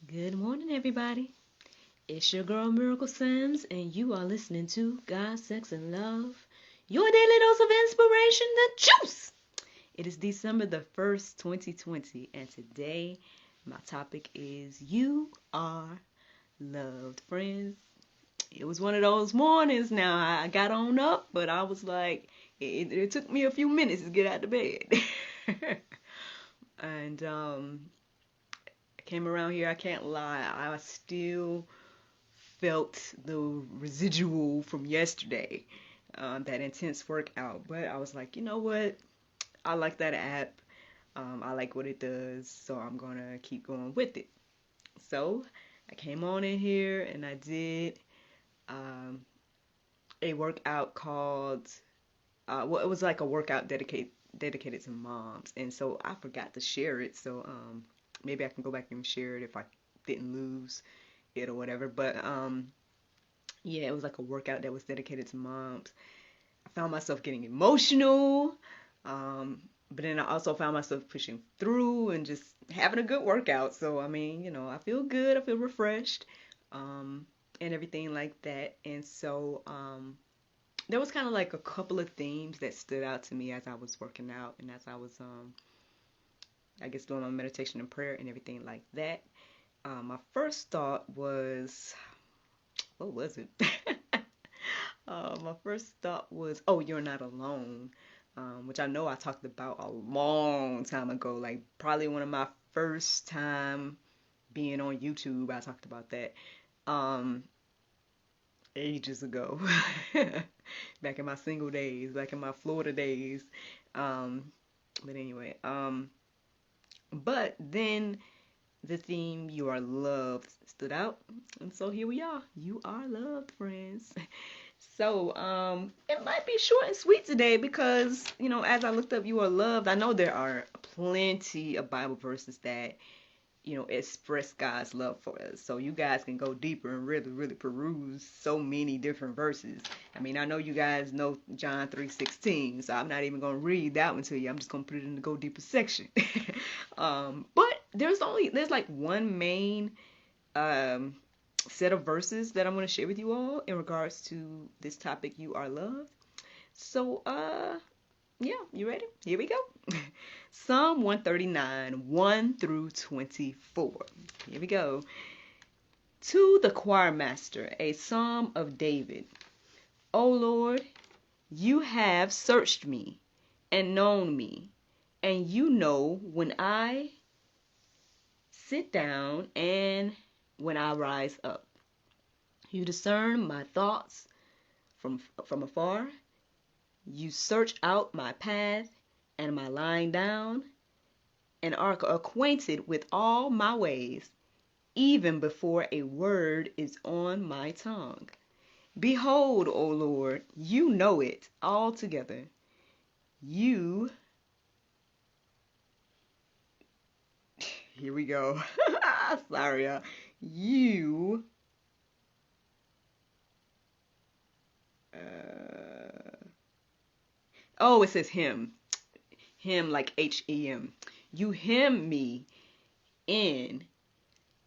Good morning, everybody. It's your girl Miracle Sims, and you are listening to God, Sex, and Love, your daily dose of inspiration, the juice. It is December the 1st, 2020, and today my topic is You Are Loved, friends. It was one of those mornings now. I got on up, but I was like, it took me a few minutes to get out of bed. and I came around here, I can't lie, I still felt the residual from yesterday, that intense workout. But I was like, you know what? I like that app. I like what it does, so I'm gonna keep going with it. So I came on in here and I did um, a workout called, well, it was like a workout dedicated to moms, and so I forgot to share it. So maybe I can go back and share it if I didn't lose it or whatever. But yeah, it was like a workout that was dedicated to moms. I found myself getting emotional, but then I also found myself pushing through and just having a good workout. So, I mean, I feel good, I feel refreshed, um, and everything like that. And so, there was kind of like a couple of themes that stood out to me as I was working out and as I was, I guess, doing my meditation and prayer and everything like that. My first thought was, what was it? My first thought was, oh, you're not alone, which I know I talked about a long time ago, like probably one of my first time being on YouTube. I talked about that um, ages ago, back in my single days, back in my Florida days. Um, but anyway, but then the theme "You Are Loved" stood out, and so here we are. You are loved, friends. So, it might be short and sweet today because, as I looked up You Are Loved, I know there are plenty of Bible verses that, express God's love for us. So you guys can go deeper and really, really peruse so many different verses. I mean, I know you guys know John 3:16, so I'm not even going to read that one to you. I'm just going to put it in the go deeper section. But there's like one main, um, set of verses that I'm going to share with you all in regards to this topic, You Are Loved. So, yeah, you ready? Here we go. Psalm 139, 1 through 24. Here we go. To the choir master, a psalm of David. O Lord, you have searched me and known me, and you know when I sit down and when I rise up. You discern my thoughts from afar. You search out my path and my lying down, and are acquainted with all my ways, even before a word is on my tongue. Behold, O Lord, you know it altogether. You, here we go. Sorry, you, oh, it says him. Him like Hem. You hem me in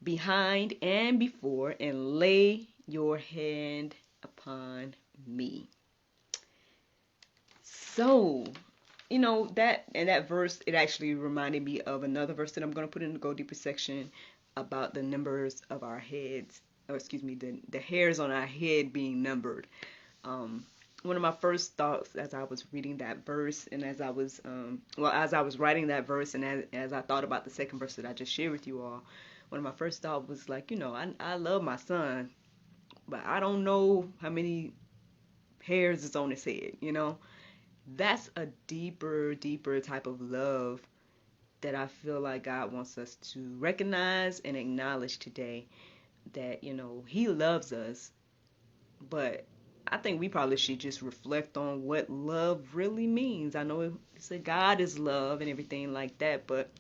behind and before, and lay your hand upon me. So, that verse, it actually reminded me of another verse that I'm going to put in the Go Deeper section about the numbers of our heads, or excuse me, the hairs on our head being numbered. One of my first thoughts as I was reading that verse, and as I was writing that verse, and as I thought about the second verse that I just shared with you all, one of my first thoughts was like, I love my son, but I don't know how many hairs is on his head. That's a deeper, deeper type of love that I feel like God wants us to recognize and acknowledge today, that, he loves us, but I think we probably should just reflect on what love really means. I know it said God is love and everything like that, but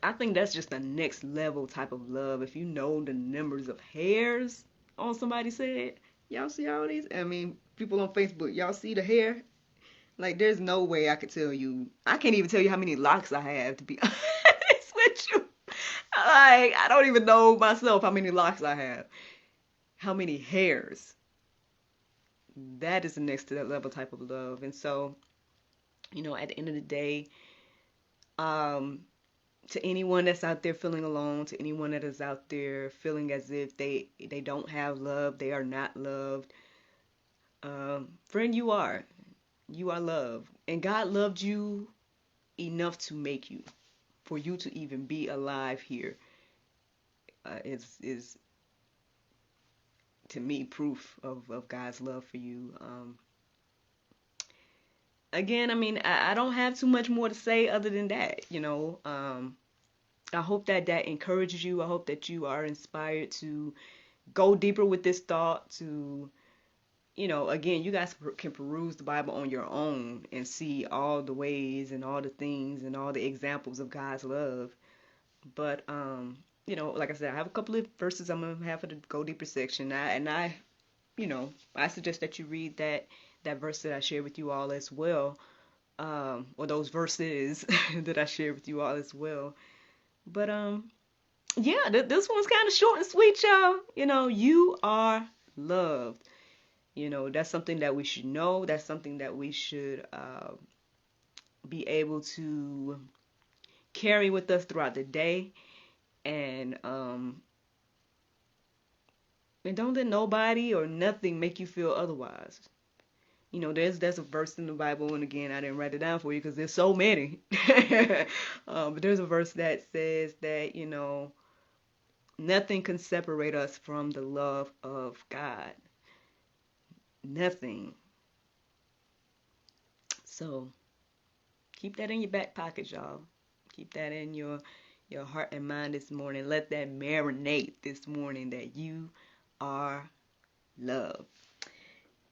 I think that's just the next level type of love. If you know the numbers of hairs on somebody's head, y'all see all these? I mean, people on Facebook, y'all see the hair? Like, there's no way I could tell you. I can't even tell you how many locks I have, to be honest with you. Like, I don't even know myself how many locks I have, how many hairs. That is the next to that level type of love. And so, at the end of the day, um, to anyone that's out there feeling alone, to anyone that is out there feeling as if they don't have love, they are not loved, friend, you are loved, and God loved you enough to make you, for you to even be alive here. Is to me proof of God's love for you. Again, I mean, I don't have too much more to say other than that. I hope that encourages you. I hope that you are inspired to go deeper with this thought. To, again, you guys can peruse the Bible on your own and see all the ways and all the things and all the examples of God's love. But like I said, I have a couple of verses I'm gonna have for the go deeper section. I suggest that you read that verse that I shared with you all as well, or those verses that I shared with you all as well. But yeah, this one's kind of short and sweet, y'all. You are loved. That's something that we should know. That's something that we should be able to carry with us throughout the day, and don't let nobody or nothing make you feel otherwise. There's a verse in the Bible, and again, I didn't write it down for you because there's so many. But there's a verse that says that, nothing can separate us from the love of God. Nothing. So keep that in your back pocket, y'all. Keep that in your heart and mind this morning. Let that marinate this morning, that you are loved.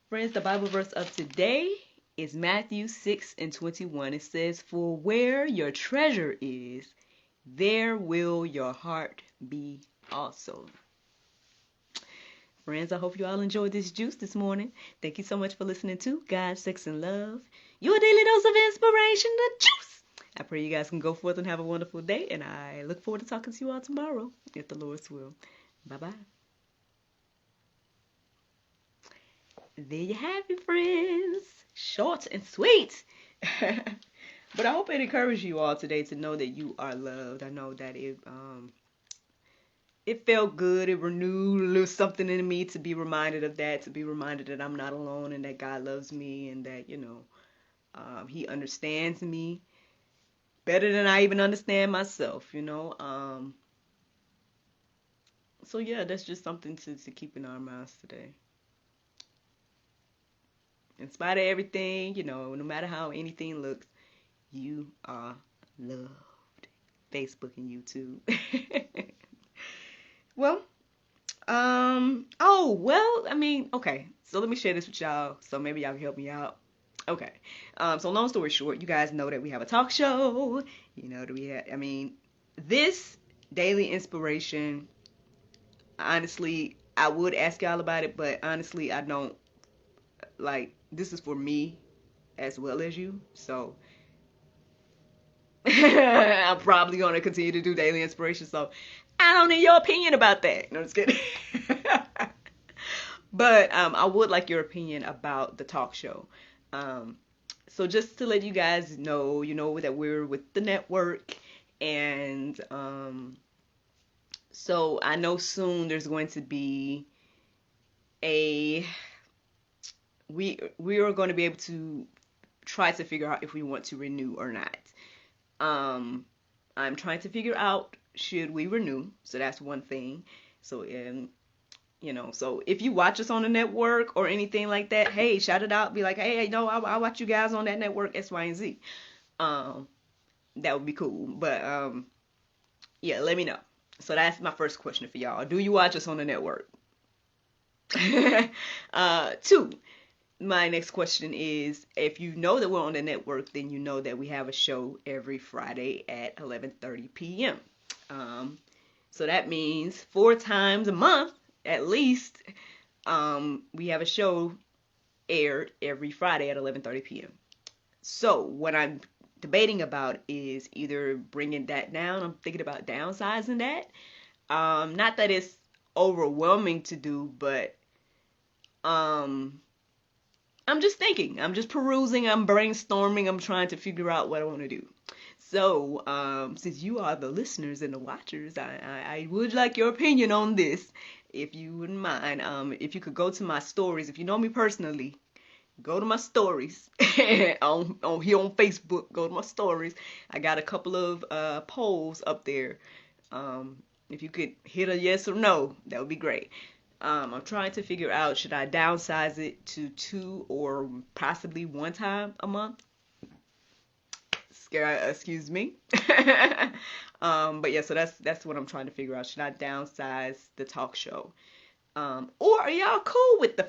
Friends, the Bible verse of today is Matthew 6:21. It says, "For where your treasure is, there will your heart be also." Friends, I hope you all enjoyed this juice this morning. Thank you so much for listening to God, Sex, and Love, your daily dose of inspiration, the juice. I pray you guys can go forth and have a wonderful day, and I look forward to talking to you all tomorrow, if the Lord's will. Bye-bye. There you have it, friends. Short and sweet. But I hope it encouraged you all today to know that you are loved. I know that it felt good. It renewed a little something in me to be reminded of that, to be reminded that I'm not alone and that God loves me, and that, He understands me better than I even understand myself, So yeah, that's just something to keep in our minds today. In spite of everything, no matter how anything looks, you are loved. Facebook and YouTube. Well, okay. So let me share this with y'all, so maybe y'all can help me out. Okay. So long story short, you guys know that we have a talk show. This daily inspiration, honestly, I would ask y'all about it, but honestly, I don't. Like, this is for me as well as you, so I'm probably going to continue to do daily inspiration, so I don't need your opinion about that. No, just kidding. But I would like your opinion about the talk show. So just to let you guys know, that we're with the network, and so I know soon there's going to be we are going to be able to try to figure out if we want to renew or not. I'm trying to figure out, should we renew? So that's one thing. So so if you watch us on the network or anything like that, hey, shout it out. Be like, hey, I watch you guys on that network X, Y, and Z. That would be cool. But yeah, let me know. So that's my first question for y'all. Do you watch us on the network? 2. My next question is, if you know that we're on the network, then you know that we have a show every Friday at 11:30 p.m. So that means 4 times a month, at least, we have a show aired every Friday at 11:30 p.m. So what I'm debating about is either bringing that down. I'm thinking about downsizing that. Not that it's overwhelming to do, but um, I'm just thinking. I'm just perusing. I'm brainstorming. I'm trying to figure out what I want to do. So, since you are the listeners and the watchers, I would like your opinion on this, if you wouldn't mind. If you could go to my stories, if you know me personally, go to my stories on here on Facebook. Go to my stories. I got a couple of polls up there. If you could hit a yes or no, that would be great. I'm trying to figure out, should I downsize it to 2 or possibly 1 time a month? Excuse me. But yeah, so that's what I'm trying to figure out. Should I downsize the talk show? Or are y'all cool with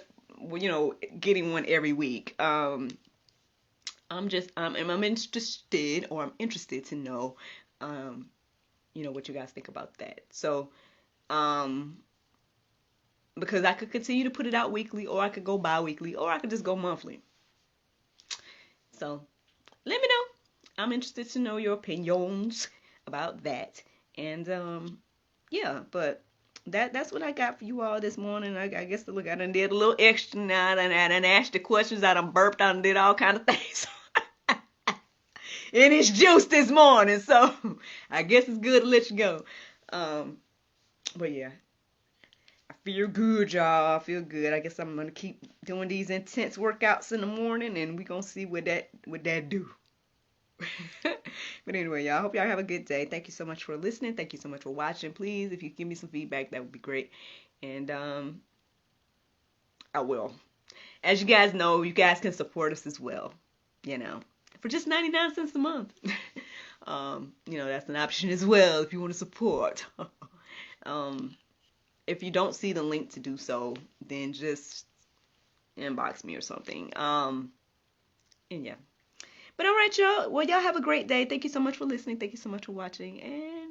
getting one every week? I'm interested, or I'm interested to know, what you guys think about that. So, because I could continue to put it out weekly, or I could go bi-weekly, or I could just go monthly. So, let me know. I'm interested to know your opinions about that. And yeah, but that's what I got for you all this morning. I guess look, I done did a little extra now, and asked the questions, I done burped, I done did all kind of things. And it's juice this morning, so I guess it's good to let you go. But yeah, I feel good, y'all. I feel good. I guess I'm gonna keep doing these intense workouts in the morning, and we gonna see what that do. But anyway, y'all, I hope y'all have a good day. Thank you so much for listening. Thank you so much for watching. Please, if you give me some feedback, that would be great. And I will. As you guys know, you guys can support us as well, for just 99 cents a month. That's an option as well if you want to support. If you don't see the link to do so, then just inbox me or something. And yeah. But all right, y'all. Well, y'all have a great day. Thank you so much for listening. Thank you so much for watching. And